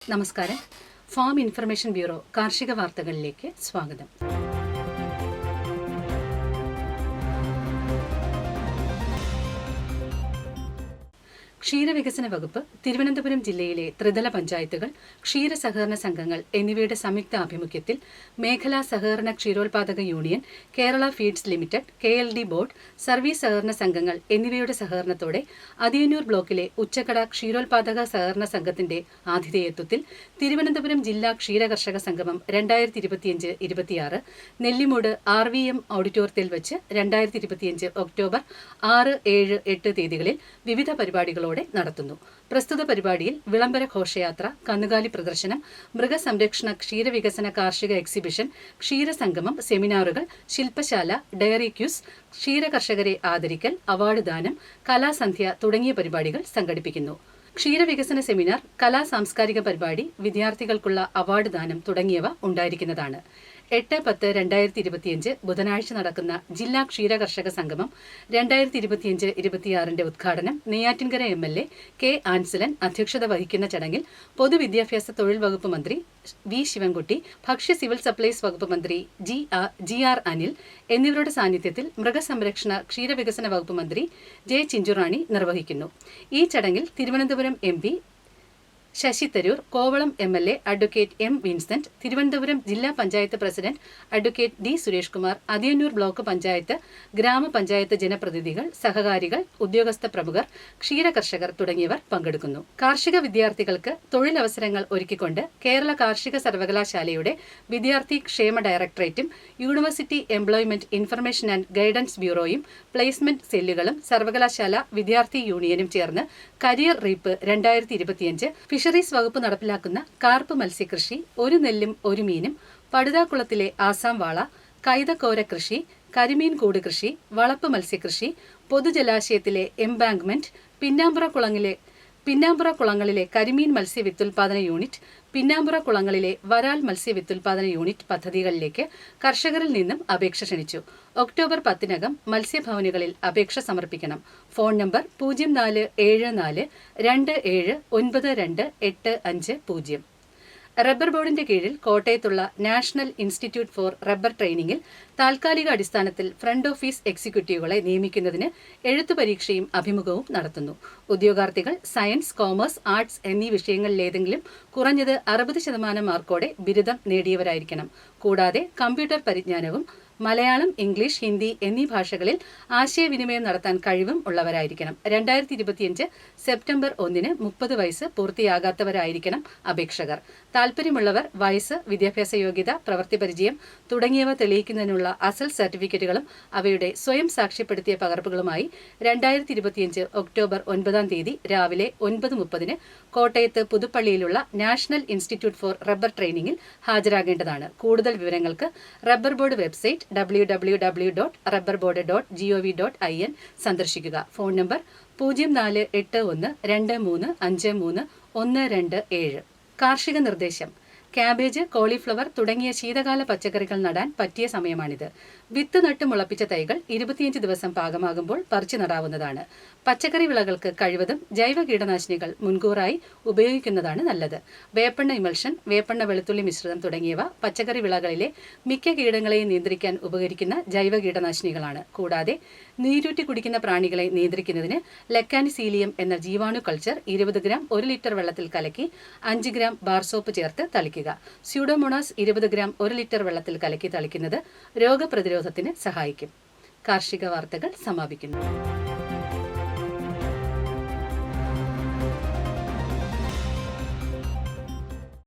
നമസ്കാരം. Farm information bureau കാർഷിക വാർത്തകളിലേക്ക് സ്വാഗതം. ക്ഷീരവികസന വകുപ്പ് തിരുവനന്തപുരം ജില്ലയിലെ ത്രിതല പഞ്ചായത്തുകൾ, ക്ഷീര സഹകരണ സംഘങ്ങൾ എന്നിവയുടെ സംയുക്ത ആഭിമുഖ്യത്തിൽ മേഖലാ സഹകരണ ക്ഷീരോത്പാദക union, Kerala feeds limited, KLD board, service സഹകരണ സംഘങ്ങൾ എന്നിവയുടെ സഹകരണത്തോടെ അതിയന്നൂർ ബ്ലോക്കിലെ ഉച്ചക്കട ക്ഷീരോത്പാദക സഹകരണ സംഘത്തിന്റെ ആതിഥേയത്വത്തിൽ തിരുവനന്തപുരം ജില്ലാ ക്ഷീരകർഷക സംഗമം 2025-26 നെല്ലിമൂട് RVM ഓഡിറ്റോറിയത്തിൽ വെച്ച് 2025 ഒക്ടോബർ 6, 7, 8 തീയതികളിൽ വിവിധ പരിപാടികളോടെ നടത്തുന്നു. പ്രസ്തുത പരിപാടിയിൽ വിളംബര ഘോഷയാത്ര, കന്നുകാലി പ്രദർശനം, മൃഗസംരക്ഷണ ക്ഷീരവികസന കാർഷിക എക്സിബിഷൻ, ക്ഷീരസംഗമം, സെമിനാറുകൾ, ശില്പശാല, ഡയറി ക്യൂസ്, ക്ഷീരകർഷകരെ ആദരിക്കൽ, അവാർഡ് ദാനം, കലാസന്ധ്യ തുടങ്ങിയ പരിപാടികൾ സംഘടിപ്പിക്കുന്നു. ക്ഷീരവികസന സെമിനാർ, കലാസാംസ്കാരിക പരിപാടി, വിദ്യാർത്ഥികൾക്കുള്ള അവാർഡ് ദാനം തുടങ്ങിയവ ഉണ്ടായിരിക്കുന്നതാണ്. 8-10-2025 ബുധനാഴ്ച നടക്കുന്ന ജില്ലാ ക്ഷീരകർഷക സംഗമം 2025-26 ഉദ്ഘാടനം നെയ്യാറ്റിൻകര MLA K. ആൻസലൻ അധ്യക്ഷത വഹിക്കുന്ന ചടങ്ങിൽ പൊതുവിദ്യാഭ്യാസ തൊഴിൽ വകുപ്പ് മന്ത്രി V. ശിവൻകുട്ടി, ഭക്ഷ്യ സിവിൽ സപ്ലൈസ് വകുപ്പ് മന്ത്രി GR അനിൽ എന്നിവരുടെ സാന്നിധ്യത്തിൽ മൃഗസംരക്ഷണ ക്ഷീരവികസന വകുപ്പ് മന്ത്രി J. ചിഞ്ചുറാണി നിർവഹിക്കുന്നു. ഈ ചടങ്ങിൽ Thiruvananthapuram MP Shashi Tharoor, Kovalam MLA advocate M. Vincent, Thiruvananthapuram ജില്ലാ panchayat president advocate D. Suresh Kumar, Athiyannoor block panchayat, ഗ്രാമപഞ്ചായത്ത് ജനപ്രതിനിധികൾ, സഹകാരികൾ, ഉദ്യോഗസ്ഥ പ്രമുഖർ, ക്ഷീരകർഷകർ തുടങ്ങിയവർ പങ്കെടുക്കുന്നു. കാർഷിക വിദ്യാർത്ഥികൾക്ക് തൊഴിലവസരങ്ങൾ ഒരുക്കിക്കൊണ്ട് കേരള കാർഷിക സർവകലാശാലയുടെ വിദ്യാർത്ഥി ക്ഷേമ ഡയറക്ടറേറ്റും university employment information and guidance ബ്യൂറോയും പ്ലേസ്മെന്റ് സെല്ലുകളും സർവകലാശാല വിദ്യാർത്ഥി യൂണിയനും ചേർന്ന് കരിയർ റീപ്പ് 2025 ഫിഷറീസ് വകുപ്പ് നടപ്പിലാക്കുന്ന കാർപ്പ് മത്സ്യകൃഷി, ഒരു നെല്ലും ഒരു മീനും, പടുതാക്കുളത്തിലെ ആസാം വാള, കൈതക്കോര കൃഷി, കരിമീൻ കൂട് കൃഷി, വളപ്പ് മത്സ്യകൃഷി, പൊതുജലാശയത്തിലെ എംബാങ്ക്മെന്റ്, പിന്നാമ്പുറ കുളങ്ങളിലെ കരിമീൻ മത്സ്യ വിത്തുൽപാദന യൂണിറ്റ്, പിന്നാമ്പുറ കുളങ്ങളിലെ വരാൽ മത്സ്യ വിത്തുൽപാദന യൂണിറ്റ് പദ്ധതികളിലേക്ക് കർഷകരിൽ നിന്നും അപേക്ഷ ക്ഷണിച്ചു. ഒക്ടോബർ 10-നകം മത്സ്യഭവനുകളിൽ അപേക്ഷ സമർപ്പിക്കണം. Phone number 0474279285. റബ്ബർ ബോർഡിന്റെ കീഴിൽ കോട്ടയത്തുള്ള നാഷണൽ ഇൻസ്റ്റിറ്റ്യൂട്ട് ഫോർ റബ്ബർ ട്രെയിനിങ്ങിൽ താൽക്കാലിക അടിസ്ഥാനത്തിൽ ഫ്രണ്ട് ഓഫീസ് എക്സിക്യൂട്ടീവുകളെ നിയമിക്കുന്നതിന് എഴുത്തു പരീക്ഷയും അഭിമുഖവും നടത്തുന്നു. ഉദ്യോഗാർത്ഥികൾ സയൻസ്, കോമേഴ്സ്, ആർട്സ് എന്നീ വിഷയങ്ങളിലേതെങ്കിലും കുറഞ്ഞത് 60% മാർക്കോടെ ബിരുദം നേടിയവരായിരിക്കണം. കൂടാതെ കമ്പ്യൂട്ടർ പരിജ്ഞാനവും മലയാളം, ഇംഗ്ലീഷ്, ഹിന്ദി എന്നീ ഭാഷകളിൽ ആശയവിനിമയം നടത്താൻ കഴിവും ഉള്ളവരായിരിക്കണം. 2025 സെപ്റ്റംബർ 1-ന് 30 വയസ്സ് പൂർത്തിയാകാത്തവരായിരിക്കണം അപേക്ഷകർ. താൽപ്പര്യമുള്ളവർ വയസ്സ്, വിദ്യാഭ്യാസ യോഗ്യത, പ്രവൃത്തി പരിചയം തുടങ്ങിയവ തെളിയിക്കുന്നതിനുള്ള അസൽ സർട്ടിഫിക്കറ്റുകളും അവയുടെ സ്വയം സാക്ഷ്യപ്പെടുത്തിയ പകർപ്പുകളുമായി 2025 ഒക്ടോബർ 9-ാം തീയതി രാവിലെ 9:30-ന് കോട്ടയത്ത് പുതുപ്പള്ളിയിലുള്ള നാഷണൽ ഇൻസ്റ്റിറ്റ്യൂട്ട് ഫോർ റബ്ബർ ട്രെയിനിങ്ങിൽ ഹാജരാകേണ്ടതാണ്. കൂടുതൽ വിവരങ്ങൾക്ക് റബ്ബർ ബോർഡ് വെബ്സൈറ്റ് www.rubberboard.gov.in സന്ദർശിക്കുക. Phone number 048123531227. കാർഷിക നിർദ്ദേശം: ക്യാബേജ്, കോളിഫ്ലവർ തുടങ്ങിയ ശീതകാല പച്ചക്കറികൾ നടാൻ പറ്റിയ സമയമാണിത്. വിത്ത് നട്ട് മുളപ്പിച്ച തൈകൾ 25 ദിവസം പാകമാകുമ്പോൾ പറിച്ചു നടാവുന്നതാണ്. പച്ചക്കറി വിളകൾക്ക് കഴിവതും ജൈവ കീടനാശിനികൾ മുൻകൂറായി ഉപയോഗിക്കുന്നതാണ് നല്ലത്. വേപ്പെണ്ണ ഇമൽഷൻ, വേപ്പെണ്ണ വെളുത്തുള്ളി മിശ്രിതം തുടങ്ങിയവ പച്ചക്കറി വിളകളിലെ മിക്ക കീടങ്ങളെയും നിയന്ത്രിക്കാൻ ഉപകരിക്കുന്ന ജൈവ കീടനാശിനികളാണ്. കൂടാതെ നീരൂറ്റി കുടിക്കുന്ന പ്രാണികളെ നിയന്ത്രിക്കുന്നതിന് ലെക്കാനിസീലിയം എന്ന ജീവാണു കൾച്ചർ 20 ഗ്രാം 1 ലിറ്റർ വെള്ളത്തിൽ കലക്കി 5 ഗ്രാം ബാർ സോപ്പ് ചേർത്ത് തളിക്കുക. സ്യൂഡോമോണാസ് 20 ഗ്രാം 1 ലിറ്റർ വെള്ളത്തിൽ കലക്കി തളിക്കുന്നത് രോഗപ്രതിരോധത്തിന് സഹായിക്കും. കാർഷിക വാർത്തകൾ സമാപിക്കുന്നു.